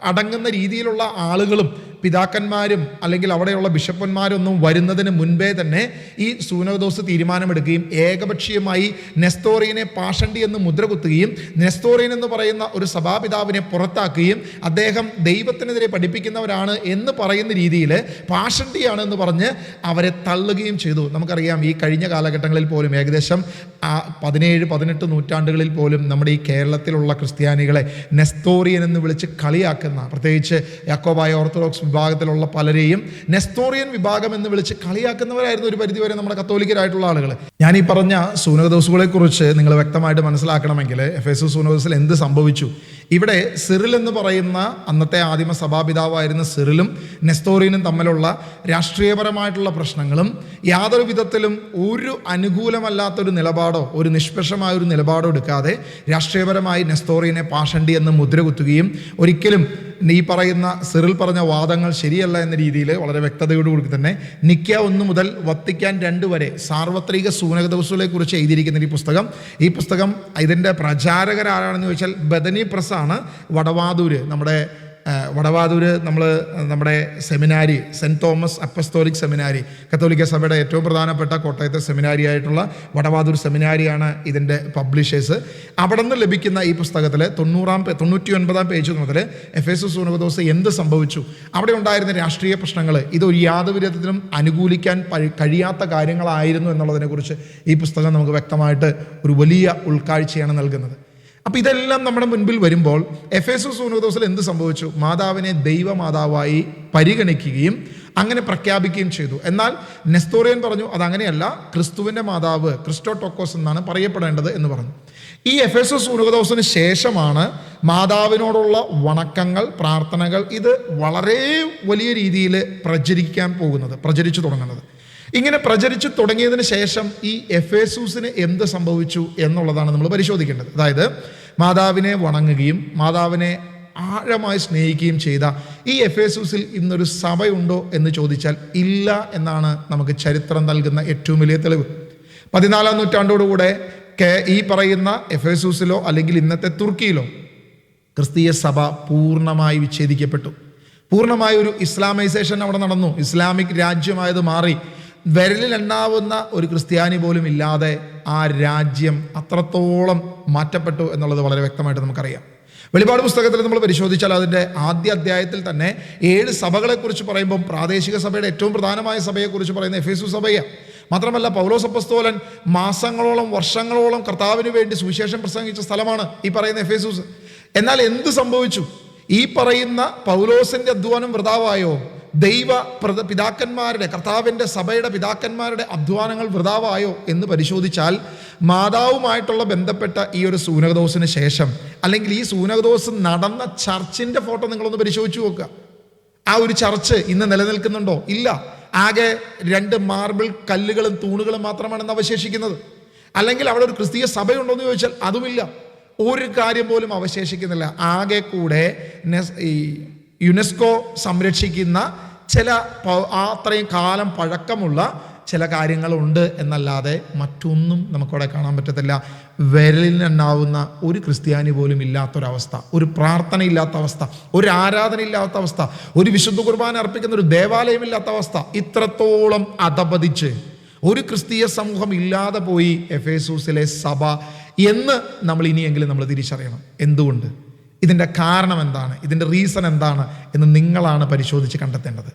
അടങ്ങുന്ന രീതിയിലുള്ള ആളുകളും പിതാക്കന്മാരും അല്ലെങ്കിൽ അവിടെയുള്ള ബിഷപ്പന്മാരൊന്നും വരുന്നതിന് മുൻപേ തന്നെ ഈ സൂനകദോസ് തീരുമാനമെടുക്കുകയും ഏകപക്ഷീയമായി നെസ്തോറിയനെ പാഷണ്ടി എന്ന് മുദ്ര കുത്തുകയും, നെസ്തോറിയൻ എന്ന് പറയുന്ന ഒരു സഭാപിതാവിനെ പുറത്താക്കുകയും, അദ്ദേഹം ദൈവത്തിനെതിരെ പഠിപ്പിക്കുന്നവരാണ് എന്ന് പറയുന്ന രീതിയിൽ പാഷണ്ടിയാണ് എന്ന് പറഞ്ഞ് അവരെ തള്ളുകയും ചെയ്തു. നമുക്കറിയാം, ഈ കഴിഞ്ഞ കാലഘട്ടങ്ങളിൽ പോലും ഏകദേശം 17-18 നൂറ്റാണ്ടുകളിൽ പോലും നമ്മുടെ ഈ കേരളത്തിലുള്ള ക്രിസ്ത്യാനികളെ നെസ്തോറിയൻ എന്ന് വിളിച്ച് കളിയാക്കുന്ന, പ്രത്യേകിച്ച് യാക്കോബായ ഓർത്തഡോക്സ് വിഭാഗത്തിലുള്ള പലരെയും നെസ്തോറിയൻ വിഭാഗം എന്ന് വിളിച്ച് കളിയാക്കുന്നവരായിരുന്നു ഒരു പരിധിവരെ നമ്മുടെ കത്തോലിക്കരായിട്ടുള്ള ആളുകൾ. ഞാൻ ഈ പറഞ്ഞ സൂനകദോസുകളെ കുറിച്ച് നിങ്ങൾ വ്യക്തമായിട്ട് മനസ്സിലാക്കണമെങ്കിൽ, എഫേസൂസ് സൂനകദോസിൽ എന്ത് സംഭവിച്ചു? ഇവിടെ സിറിൽ എന്ന് പറയുന്ന അന്നത്തെ ആദിമ സഭാപിതാവായിരുന്ന സിറിലും നെസ്തോറിയനും തമ്മിലുള്ള രാഷ്ട്രീയപരമായിട്ടുള്ള പ്രശ്നങ്ങളും യാതൊരു വിധത്തിലും ഒരു അനുകൂലമല്ലാത്തൊരു നിലപാടോ ഒരു നിഷ്പക്ഷമായ ഒരു നിലപാടോ എടുക്കാതെ രാഷ്ട്രീയപരമായി നെസ്തോറിയനെ പാഷണ്ടി എന്ന് മുദ്ര കുത്തുകയും, ഒരിക്കലും ഈ പറയുന്ന സിറിൽ പറഞ്ഞ വാദങ്ങൾ ശരിയല്ല എന്ന രീതിയിൽ വളരെ വ്യക്തതയോടുകൂടി തന്നെ നിക്ക 1 മുതൽ വത്തിക്കാൻ 2 വരെ സാർവത്രിക സൂനകദോസുകളെ കുറിച്ച് എഴുതിയിരിക്കുന്ന ഈ പുസ്തകം ഇതിൻ്റെ പ്രചാരകരാരാണെന്ന് ചോദിച്ചാൽ ബദനി പ്രസ്സാണ്. വടവാതൂര്, നമ്മുടെ സെമിനാരി, സെൻറ്റ് തോമസ് അപ്പസ്തോലിക് സെമിനാരി, കത്തോലിക്ക സഭയുടെ ഏറ്റവും പ്രധാനപ്പെട്ട കോട്ടയത്തെ സെമിനാരി ആയിട്ടുള്ള വടവാതൂർ സെമിനാരിയാണ് ഇതിൻ്റെ പബ്ലിഷേഴ്സ്. അവിടെ നിന്ന് ലഭിക്കുന്ന ഈ പുസ്തകത്തിൽ 99-ാം പേജ് മുതൽ എഫേസൂസ് സൂനകദോസ് എന്ത് സംഭവിച്ചു, അവിടെ ഉണ്ടായിരുന്ന രാഷ്ട്രീയ പ്രശ്നങ്ങൾ, ഇത് യാതൊരു വിധത്തിലും അനുകൂലിക്കാൻ കഴിയാത്ത കാര്യങ്ങളായിരുന്നു എന്നുള്ളതിനെക്കുറിച്ച് ഈ പുസ്തകം നമുക്ക് വ്യക്തമായിട്ട് ഒരു വലിയ ഉൾക്കാഴ്ചയാണ് നൽകുന്നത്. അപ്പോൾ ഇതെല്ലാം നമ്മുടെ മുൻപിൽ വരുമ്പോൾ എഫേസൂസ് സൂനകദോസിൽ എന്ത് സംഭവിച്ചു? മാതാവിനെ ദൈവമാതാവായി പരിഗണിക്കുകയും അങ്ങനെ പ്രഖ്യാപിക്കുകയും ചെയ്തു. എന്നാൽ നെസ്തോറിയൻ പറഞ്ഞു അതങ്ങനെയല്ല, ക്രിസ്തുവിൻ്റെ മാതാവ് ക്രിസ്റ്റോട്ടോക്കോസ് എന്നാണ് പറയപ്പെടേണ്ടത് എന്ന് പറഞ്ഞു. ഈ എഫേസൂസ് സൂനകദോസിന് ശേഷമാണ് മാതാവിനോടുള്ള വണക്കങ്ങൾ, പ്രാർത്ഥനകൾ ഇത് വളരെ വലിയ രീതിയിൽ പ്രചരിച്ചു തുടങ്ങുന്നത്. ഇങ്ങനെ പ്രചരിച്ചു തുടങ്ങിയതിന് ശേഷം ഈ എഫേസൂസിന് എന്ത് സംഭവിച്ചു എന്നുള്ളതാണ് നമ്മൾ പരിശോധിക്കേണ്ടത്. അതായത് മാതാവിനെ വണങ്ങുകയും മാതാവിനെ ആഴമായി സ്നേഹിക്കുകയും ചെയ്ത ഈ എഫേസൂസിൽ ഇന്നൊരു സഭയുണ്ടോ എന്ന് ചോദിച്ചാൽ ഇല്ല എന്നാണ് നമുക്ക് ചരിത്രം നൽകുന്ന ഏറ്റവും വലിയ തെളിവ്. 14-ാം നൂറ്റാണ്ടോടുകൂടെ ഈ പറയുന്ന എഫേസൂസിലോ അല്ലെങ്കിൽ ഇന്നത്തെ തുർക്കിയിലോ ക്രിസ്തീയ സഭ പൂർണ്ണമായി വിച്ഛേദിക്കപ്പെട്ടു. പൂർണ്ണമായ ഒരു ഇസ്ലാമൈസേഷൻ അവിടെ നടന്നു. ഇസ്ലാമിക് രാജ്യമായത് മാറി. വിരലിൽ എണ്ണാവുന്ന ഒരു ക്രിസ്ത്യാനി പോലും ഇല്ലാതെ ആ രാജ്യം അത്രത്തോളം മാറ്റപ്പെട്ടു എന്നുള്ളത് വളരെ വ്യക്തമായിട്ട് നമുക്കറിയാം. വെളിപാട് പുസ്തകത്തിൽ നമ്മൾ പരിശോധിച്ചാൽ അതിൻ്റെ ആദ്യ അധ്യായത്തിൽ തന്നെ 7 സഭകളെക്കുറിച്ച് പറയുമ്പം പ്രാദേശിക സഭയുടെ ഏറ്റവും പ്രധാനമായ സഭയെക്കുറിച്ച് പറയുന്ന എഫേസു സഭയാണ്. മാത്രമല്ല പൗലോസ് അപ്പോസ്തലൻ മാസങ്ങളോളം വർഷങ്ങളോളം കർത്താവിന് വേണ്ടി സുവിശേഷം പ്രസംഗിച്ച സ്ഥലമാണ് ഈ പറയുന്ന എഫേസൂസ്. എന്നാൽ എന്ത് സംഭവിച്ചു? ഈ പറയുന്ന പൗലോസിന്റെ അധ്വാനം വൃഥാവായോ? പിതാക്കന്മാരുടെ കർത്താവിൻ്റെ സഭയുടെ പിതാക്കന്മാരുടെ അധ്വാനങ്ങൾ വൃഥാവായോ എന്ന് പരിശോധിച്ചാൽ മാതാവുമായിട്ടുള്ള ബന്ധപ്പെട്ട ഈ ഒരു സൂനകദോസിന് ശേഷം, അല്ലെങ്കിൽ ഈ സൂനകദോസ് നടന്ന ചർച്ചിന്റെ ഫോട്ടോ നിങ്ങളൊന്ന് പരിശോധിച്ചു നോക്കുക. ആ ഒരു ചർച്ച് ഇന്ന് നിലനിൽക്കുന്നുണ്ടോ? ഇല്ല. ആകെ 2 മാർബിൾ കല്ലുകളും തൂണുകളും മാത്രമാണ് അവശേഷിക്കുന്നത്. അല്ലെങ്കിൽ അവിടെ ഒരു ക്രിസ്തീയ സഭയുണ്ടോ എന്ന് ചോദിച്ചാൽ അതുമില്ല. ഒരു കാര്യം പോലും അവശേഷിക്കുന്നില്ല. ആകെ കൂടെ ഈ യുനെസ്കോ സംരക്ഷിക്കുന്ന ചില അത്രയും കാലം പഴക്കമുള്ള ചില കാര്യങ്ങളുണ്ട് എന്നല്ലാതെ മറ്റൊന്നും നമുക്കവിടെ കാണാൻ പറ്റത്തില്ല. വിരലിനെണ്ണാവുന്ന ഒരു ക്രിസ്ത്യാനി പോലും ഇല്ലാത്തൊരവസ്ഥ, ഒരു പ്രാർത്ഥന ഇല്ലാത്ത അവസ്ഥ, ഒരു ആരാധന ഇല്ലാത്ത അവസ്ഥ, ഒരു വിശുദ്ധ കുർബാന അർപ്പിക്കുന്ന ഒരു ദേവാലയമില്ലാത്ത അവസ്ഥ. ഇത്രത്തോളം അധപതിച്ച് ഒരു ക്രിസ്തീയ സമൂഹം ഇല്ലാതെ പോയി എഫേസൂസിലെ സഭ എന്ന് നമ്മൾ ഇനിയെങ്കിലും നമ്മൾ തിരിച്ചറിയണം. എന്തുകൊണ്ട്? ഇതിൻ്റെ കാരണം എന്താണ്? ഇതിൻ്റെ റീസൺ എന്താണ് എന്ന് നിങ്ങളാണ് പരിശോധിച്ച് കണ്ടെത്തേണ്ടത്.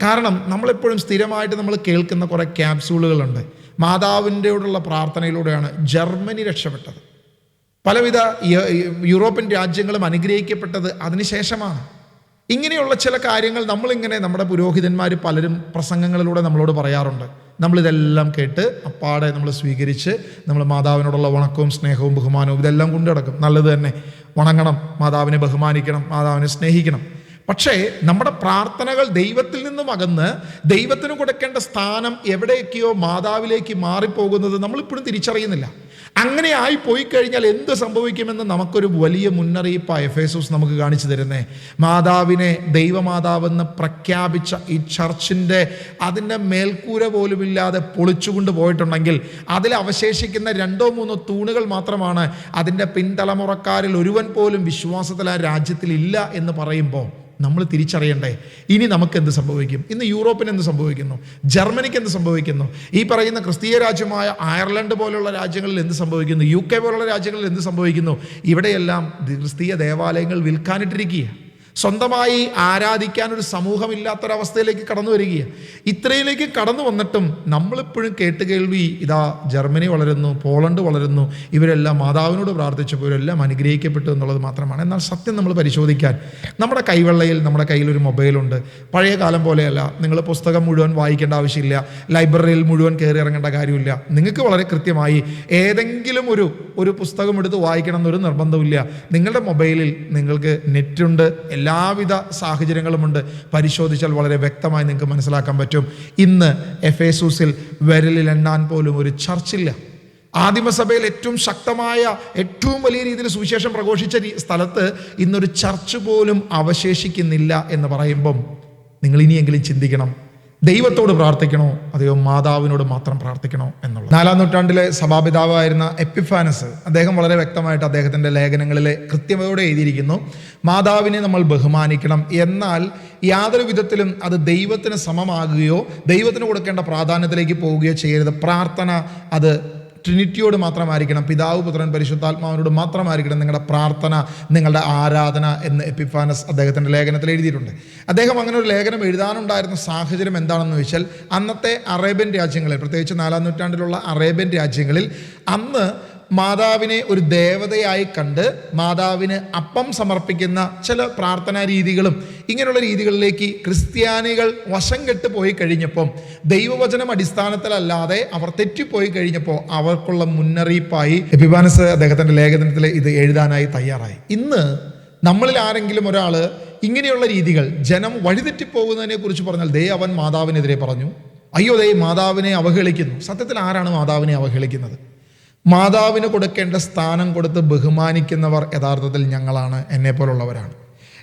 കാരണം നമ്മളെപ്പോഴും സ്ഥിരമായിട്ട് നമ്മൾ കേൾക്കുന്ന കുറേ ക്യാപ്സ്യൂളുകളുണ്ട്. മാതാവിൻ്റെയോടുള്ള പ്രാർത്ഥനയിലൂടെയാണ് ജർമ്മനി രക്ഷപ്പെട്ടത്. പലവിധ യൂറോപ്യൻ രാജ്യങ്ങളും അനുഗ്രഹിക്കപ്പെട്ടത് അതിനുശേഷമാണ്. ഇങ്ങനെയുള്ള ചില കാര്യങ്ങൾ നമ്മളിങ്ങനെ നമ്മുടെ പുരോഹിതന്മാർ പലരും പ്രസംഗങ്ങളിലൂടെ നമ്മളോട് പറയാറുണ്ട്. നമ്മളിതെല്ലാം കേട്ട് അപ്പാടെ നമ്മൾ സ്വീകരിച്ച് നമ്മൾ മാതാവിനോടുള്ള വണക്കവും സ്നേഹവും ബഹുമാനവും ഇതെല്ലാം കൊണ്ടു നടക്കും. നല്ലത് തന്നെ, വണങ്ങണം, മാതാവിനെ ബഹുമാനിക്കണം, മാതാവിനെ സ്നേഹിക്കണം. പക്ഷേ നമ്മുടെ പ്രാർത്ഥനകൾ ദൈവത്തിൽ നിന്നും അകന്ന് ദൈവത്തിന് കൊടുക്കേണ്ട സ്ഥാനം എവിടെയൊക്കെയോ മാതാവിലേക്ക് മാറിപ്പോകുന്നത് നമ്മളിപ്പോഴും തിരിച്ചറിയുന്നില്ല. അങ്ങനെ ആയി പോയി കഴിഞ്ഞാൽ എന്ത് സംഭവിക്കുമെന്ന് നമുക്കൊരു വലിയ മുന്നറിയിപ്പാണ് എഫേസൂസ് നമുക്ക് കാണിച്ചു തരുന്നേ. മാതാവിനെ ദൈവമാതാവെന്ന് പ്രഖ്യാപിച്ച ഈ ചർച്ചിൻ്റെ അതിൻ്റെ മേൽക്കൂര പോലുമില്ലാതെ പൊളിച്ചുകൊണ്ട് പോയിട്ടുണ്ടെങ്കിൽ അതിൽ അവശേഷിക്കുന്ന 2-3 തൂണുകൾ മാത്രമാണ്. അതിൻ്റെ പിൻതലമുറക്കാരിൽ ഒരുവൻ പോലും വിശ്വാസത്തിൽ ആ രാജ്യത്തിൽ ഇല്ല എന്ന് പറയുമ്പോൾ നമ്മൾ തിരിച്ചറിയണ്ടേ ഇനി നമുക്ക് എന്ത് സംഭവിക്കും? ഇന്ന് യൂറോപ്പിന് എന്ത് സംഭവിക്കുന്നു? ജർമ്മനിക്ക് എന്ത് സംഭവിക്കുന്നു? ഈ പറയുന്ന ക്രിസ്തീയ രാജ്യമായ അയർലൻഡ് പോലുള്ള രാജ്യങ്ങളിൽ എന്ത് സംഭവിക്കുന്നു? UK പോലുള്ള രാജ്യങ്ങളിൽ എന്ത് സംഭവിക്കുന്നു? ഇവിടെയെല്ലാം ക്രിസ്തീയ ദേവാലയങ്ങൾ വിൽക്കാനിട്ടിരിക്കുക. സ്വന്തമായി ആരാധിക്കാൻ ഒരു സമൂഹമില്ലാത്തൊരവസ്ഥയിലേക്ക് കടന്നു വരികയാണ്. ഇത്രയിലേക്ക് കടന്നു വന്നിട്ടും നമ്മളിപ്പോഴും കേട്ടുകേൾവി ഇതാ ജർമ്മനി വളരുന്നു, പോളണ്ട് വളരുന്നു, ഇവരെല്ലാം മാതാവിനോട് പ്രാർത്ഥിച്ചപ്പോൾ ഇവരെല്ലാം അനുഗ്രഹിക്കപ്പെട്ടു എന്നുള്ളത് മാത്രമാണ്. എന്നാൽ സത്യം നമ്മൾ പരിശോധിക്കാൻ നമ്മുടെ കൈവെള്ളയിൽ നമ്മുടെ കയ്യിലൊരു മൊബൈലുണ്ട്. പഴയ കാലം പോലെയല്ല. നിങ്ങൾ പുസ്തകം മുഴുവൻ വായിക്കേണ്ട ആവശ്യമില്ല, ലൈബ്രറിയിൽ മുഴുവൻ കയറി ഇറങ്ങേണ്ട കാര്യമില്ല. നിങ്ങൾക്ക് വളരെ കൃത്യമായി ഏതെങ്കിലും ഒരു പുസ്തകം എടുത്ത് വായിക്കണം എന്നൊരു നിർബന്ധമില്ല. നിങ്ങളുടെ മൊബൈലിൽ നിങ്ങൾക്ക് നെറ്റുണ്ട്, എല്ലാവിധ സാഹചര്യങ്ങളുമുണ്ട്. പരിശോധിച്ചാൽ വളരെ വ്യക്തമായി നിങ്ങൾക്ക് മനസ്സിലാക്കാൻ പറ്റും. ഇന്ന് എഫേസൂസിൽ വിരലിൽ എണ്ണാൻ പോലും ഒരു ചർച്ചില്ല. ആദിമസഭയിൽ ഏറ്റവും ശക്തമായ ഏറ്റവും വലിയ രീതിയിൽ സുവിശേഷം പ്രഘോഷിച്ച സ്ഥലത്ത് ഇന്നൊരു ചർച്ച് പോലും അവശേഷിക്കുന്നില്ല എന്ന് പറയുമ്പം നിങ്ങൾ ഇനിയെങ്കിലും ചിന്തിക്കണം, ദൈവത്തോട് പ്രാർത്ഥിക്കണോ അതെയോ മാതാവിനോട് മാത്രം പ്രാർത്ഥിക്കണോ എന്നുള്ളത്. 4-ാം നൂറ്റാണ്ടിലെ സഭാപിതാവായിരുന്ന എപ്പിഫാനസ് അദ്ദേഹം വളരെ വ്യക്തമായിട്ട് അദ്ദേഹത്തിൻ്റെ ലേഖനങ്ങളിലെ കൃത്യതയോടെ എഴുതിയിരിക്കുന്നു, മാതാവിനെ നമ്മൾ ബഹുമാനിക്കണം, എന്നാൽ യാതൊരു വിധത്തിലും അത് ദൈവത്തിന് സമമാകുകയോ ദൈവത്തിന് കൊടുക്കേണ്ട പ്രാധാന്യത്തിലേക്ക് പോവുകയോ ചെയ്യരുത്. പ്രാർത്ഥന അത് ട്രിനിറ്റിയോട് മാത്രമായിരിക്കണം, പിതാവ് പുത്രൻ പരിശുദ്ധാത്മാവിനോട് മാത്രമായിരിക്കണം നിങ്ങളുടെ പ്രാർത്ഥന, നിങ്ങളുടെ ആരാധന എന്ന് എപ്പിഫാനസ് അദ്ദേഹത്തിൻ്റെ ലേഖനത്തിൽ എഴുതിയിട്ടുണ്ട്. അദ്ദേഹം അങ്ങനെ ഒരു ലേഖനം എഴുതാനുണ്ടായിരുന്ന സാഹചര്യം എന്താണെന്ന് വെച്ചാൽ അന്നത്തെ അറേബ്യൻ രാജ്യങ്ങളിൽ, പ്രത്യേകിച്ച് 4-ാം നൂറ്റാണ്ടിലുള്ള അറേബ്യൻ രാജ്യങ്ങളിൽ അന്ന് മാതാവിനെ ഒരു ദേവതയായി കണ്ട് മാതാവിന് അപ്പം സമർപ്പിക്കുന്ന ചില പ്രാർത്ഥനാ രീതികളും ഇങ്ങനെയുള്ള രീതികളിലേക്ക് ക്രിസ്ത്യാനികൾ വശം കെട്ട് പോയി കഴിഞ്ഞപ്പം, ദൈവവചനം അടിസ്ഥാനത്തിലല്ലാതെ അവർ തെറ്റിപ്പോയി കഴിഞ്ഞപ്പോൾ അവർക്കുള്ള മുന്നറിയിപ്പായി എപ്പിഫാനസ് അദ്ദേഹത്തിൻ്റെ ലേഖനത്തിൽ ഇത് എഴുതാനായി തയ്യാറായി. ഇന്ന് നമ്മളിൽ ആരെങ്കിലും ഒരാൾ ഇങ്ങനെയുള്ള രീതികൾ ജനം വഴിതെറ്റിപ്പോകുന്നതിനെ കുറിച്ച് പറഞ്ഞാൽ ദേ അവൻ മാതാവിനെതിരെ പറഞ്ഞു, അയ്യോ ദേ മാതാവിനെ അവഹേളിക്കുന്നു. സത്യത്തിൽ ആരാണ് മാതാവിനെ അവഹേളിക്കുന്നത്? മാതാവിന് കൊടുക്കേണ്ട സ്ഥാനം കൊടുത്ത് ബഹുമാനിക്കുന്നവർ യഥാർത്ഥത്തിൽ ഞങ്ങളാണ്, എന്നെപ്പോലുള്ളവരാണ്.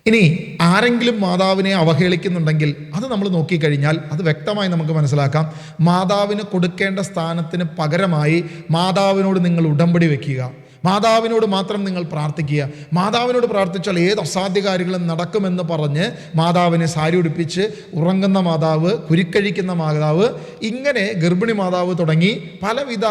ഇനി ആരെങ്കിലും മാതാവിനെ അവഹേളിക്കുന്നുണ്ടെങ്കിൽ അത് നമ്മൾ നോക്കിക്കഴിഞ്ഞാൽ അത് വ്യക്തമായി നമുക്ക് മനസ്സിലാക്കാം. മാതാവിന് കൊടുക്കേണ്ട സ്ഥാനത്തിന് പകരമായി മാതാവിനോട് നിങ്ങൾ ഉടമ്പടി വെക്കുക, മാതാവിനോട് മാത്രം നിങ്ങൾ പ്രാർത്ഥിക്കുക. മാതാവിനോട് പ്രാർത്ഥിച്ചാൽ ഏത് അസാധ്യ കാര്യങ്ങളും നടക്കുമെന്ന് പറഞ്ഞ് മാതാവിനെ സാരി ഉടുപ്പിച്ച് ഉറങ്ങുന്ന മാതാവ്, കുരുക്കഴിക്കുന്ന മാതാവ്, ഇങ്ങനെ ഗർഭിണി മാതാവ് തുടങ്ങി പലവിധ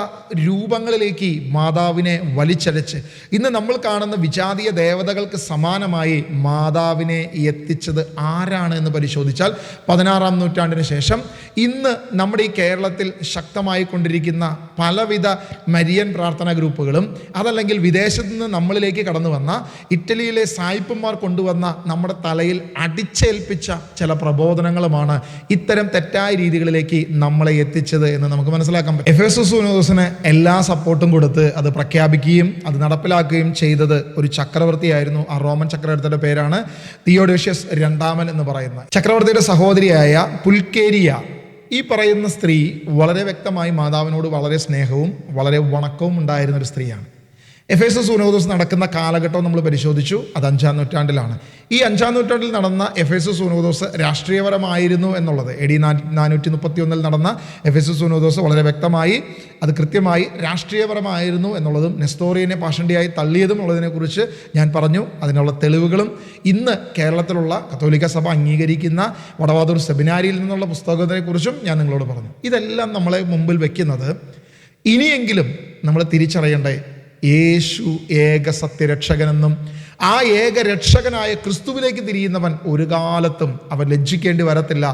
രൂപങ്ങളിലേക്ക് മാതാവിനെ വലിച്ചഴച്ച് ഇന്ന് നമ്മൾ കാണുന്ന വിജാതീയ ദേവതകൾക്ക് സമാനമായി മാതാവിനെ എത്തിച്ചത് ആരാണ് എന്ന് പരിശോധിച്ചാൽ 16-ാം നൂറ്റാണ്ടിന് ശേഷം ഇന്ന് നമ്മുടെ ഈ കേരളത്തിൽ ശക്തമായി കൊണ്ടിരിക്കുന്ന പലവിധ മരിയൻ പ്രാർത്ഥനാ ഗ്രൂപ്പുകളും, അതല്ലെങ്കിൽ വിദേശത്ത് നിന്ന് നമ്മളിലേക്ക് കടന്നു വന്ന ഇറ്റലിയിലെ സായിപ്പന്മാർ കൊണ്ടുവന്ന നമ്മുടെ തലയിൽ അടിച്ചേൽപ്പിച്ച ചില പ്രബോധനങ്ങളുമാണ് ഇത്തരം തെറ്റായ രീതികളിലേക്ക് നമ്മളെ എത്തിച്ചത് എന്ന് നമുക്ക് മനസ്സിലാക്കാൻ പറ്റും. എഫേസസ് സുനോദോസിന് എല്ലാ സപ്പോർട്ടും കൊടുത്ത് അത് പ്രഖ്യാപിക്കുകയും അത് നടപ്പിലാക്കുകയും ചെയ്തത് ഒരു ചക്രവർത്തിയായിരുന്നു. ആ റോമൻ ചക്രവർത്തിയുടെ പേരാണ് തിയോഡോഷ്യസ് രണ്ടാമൻ എന്ന് പറയുന്ന. ചക്രവർത്തിയുടെ സഹോദരിയായ പുൽക്കേരിയ ഈ പറയുന്ന സ്ത്രീ വളരെ വ്യക്തമായി മാതാവിനോട് വളരെ സ്നേഹവും വളരെ വണക്കവും ഉണ്ടായിരുന്ന ഒരു സ്ത്രീയാണ്. എഫേസസ് സുനോദോസ് നടക്കുന്ന കാലഘട്ടം നമ്മൾ പരിശോധിച്ചു. അത് 5-ാം നൂറ്റാണ്ടിലാണ്. ഈ 5-ാം നൂറ്റാണ്ടിൽ നടന്ന എഫേസസ് സുനോദോസ് രാഷ്ട്രീയപരമായിരുന്നു എന്നുള്ളത് AD 431 നടന്ന എഫേസസ് സുനോദോസ് വളരെ വ്യക്തമായി അത് കൃത്യമായി രാഷ്ട്രീയപരമായിരുന്നു എന്നുള്ളതും നെസ്തോറിയനെ പാഷണ്ടിയായി തള്ളിയതും ഉള്ളതിനെക്കുറിച്ച് ഞാൻ പറഞ്ഞു. അതിനുള്ള തെളിവുകളും ഇന്ന് കേരളത്തിലുള്ള കത്തോലിക്ക സഭ അംഗീകരിക്കുന്ന വടവാതൂർ സെമിനാരിയിൽ നിന്നുള്ള പുസ്തകത്തെക്കുറിച്ചും ഞാൻ നിങ്ങളോട് പറഞ്ഞു. ഇതെല്ലാം നമ്മളെ മുമ്പിൽ വെക്കുന്നത് ഇനിയെങ്കിലും നമ്മൾ തിരിച്ചറിയണ്ടേ യേശു ഏക സത്യരക്ഷകനെന്നും ആ ഏക രക്ഷകനായ ക്രിസ്തുവിലേക്ക് തിരിയുന്നവൻ ഒരു കാലത്തും അവൻ ലജ്ജിക്കേണ്ടി വരത്തില്ല,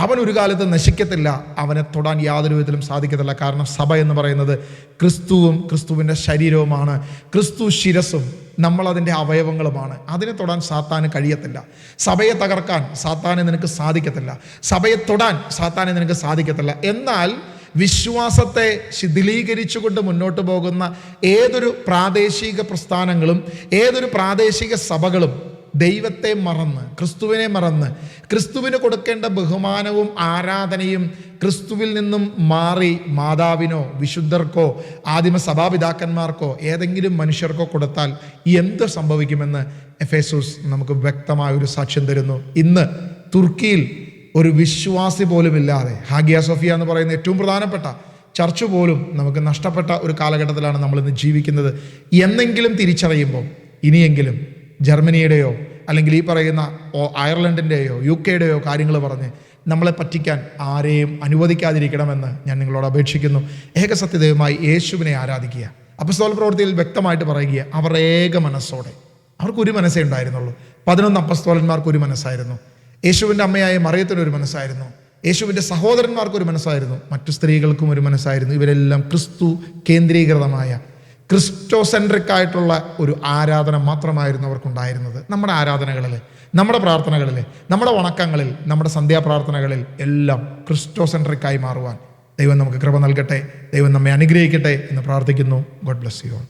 അവൻ ഒരു കാലത്തും നശിക്കത്തില്ല, അവനെ തൊടാൻ യാതൊരു വിധത്തിലും സാധിക്കത്തില്ല. കാരണം സഭ എന്ന് പറയുന്നത് ക്രിസ്തുവും ക്രിസ്തുവിൻ്റെ ശരീരവുമാണ്. ക്രിസ്തു ശിരസും നമ്മളതിൻ്റെ അവയവങ്ങളുമാണ്. അതിനെ തൊടാൻ സാത്താന് കഴിയത്തില്ല. സഭയെ തകർക്കാൻ സാത്താനെ നിനക്ക് സാധിക്കത്തില്ല. സഭയെ തൊടാൻ സാത്താനെ നിനക്ക് സാധിക്കത്തില്ല. എന്നാൽ വിശ്വാസത്തെ ശിഥിലീകരിച്ചുകൊണ്ട് മുന്നോട്ട് പോകുന്ന ഏതൊരു പ്രാദേശിക പ്രസ്ഥാനങ്ങളും ഏതൊരു പ്രാദേശിക സഭകളും ദൈവത്തെ മറന്ന് ക്രിസ്തുവിനെ മറന്ന് ക്രിസ്തുവിന് കൊടുക്കേണ്ട ബഹുമാനവും ആരാധനയും ക്രിസ്തുവിൽ നിന്നും മാറി മാതാവിനോ വിശുദ്ധർക്കോ ആദിമ സഭാപിതാക്കന്മാർക്കോ ഏതെങ്കിലും മനുഷ്യർക്കോ കൊടുത്താൽ എന്ത് സംഭവിക്കുമെന്ന് എഫേസോസ് നമുക്ക് വ്യക്തമായ ഒരു സാക്ഷ്യം തരുന്നു. ഇന്ന് തുർക്കിയിൽ ഒരു വിശ്വാസി പോലും ഇല്ലാതെ ഹാഗിയ സോഫിയ എന്ന് പറയുന്ന ഏറ്റവും പ്രധാനപ്പെട്ട ചർച്ച് പോലും നമുക്ക് നഷ്ടപ്പെട്ട ഒരു കാലഘട്ടത്തിലാണ് നമ്മളിന്ന് ജീവിക്കുന്നത്. എന്നെങ്കിലും തിരിച്ചറിയുമ്പോൾ ഇനിയെങ്കിലും ജർമ്മനിയുടെയോ അല്ലെങ്കിൽ ഈ പറയുന്ന അയർലൻഡിൻ്റെയോ UK-യുടെയോ കാര്യങ്ങൾ പറഞ്ഞ് നമ്മളെ പറ്റിക്കാൻ ആരെയും അനുവദിക്കാതിരിക്കണമെന്ന് ഞാൻ നിങ്ങളോട് അപേക്ഷിക്കുന്നു. ഏകസത്യദൈവമായി യേശുവിനെ ആരാധിക്കുക. അപ്പസ്തോല പ്രവൃത്തിയിൽ വ്യക്തമായിട്ട് പറയുക, അവർ ഏക മനസ്സോടെ, അവർക്കൊരു മനസ്സേ ഉണ്ടായിരുന്നുള്ളൂ. 11 അപ്പസ്തോലന്മാർക്ക് ഒരു മനസ്സായിരുന്നു. യേശുവിൻ്റെ അമ്മയായ മറിയത്തിനൊരു മനസ്സായിരുന്നു. യേശുവിൻ്റെ സഹോദരന്മാർക്കൊരു മനസ്സായിരുന്നു. മറ്റു സ്ത്രീകൾക്കും ഒരു മനസ്സായിരുന്നു. ഇവരെല്ലാം ക്രിസ്തു കേന്ദ്രീകൃതമായ ക്രിസ്റ്റോസെൻട്രിക് ആയിട്ടുള്ള ഒരു ആരാധന മാത്രമായിരുന്നു അവർക്കുണ്ടായിരുന്നത്. നമ്മുടെ ആരാധനകളിൽ, നമ്മുടെ പ്രാർത്ഥനകളിൽ, നമ്മുടെ വണക്കങ്ങളിൽ, നമ്മുടെ സന്ധ്യാപ്രാർത്ഥനകളിൽ എല്ലാം ക്രിസ്റ്റോസെൻട്രിക്കായി മാറുവാൻ ദൈവം നമുക്ക് കൃപ നൽകട്ടെ. ദൈവം നമ്മെ അനുഗ്രഹിക്കട്ടെ എന്ന് പ്രാർത്ഥിക്കുന്നു. God bless you all.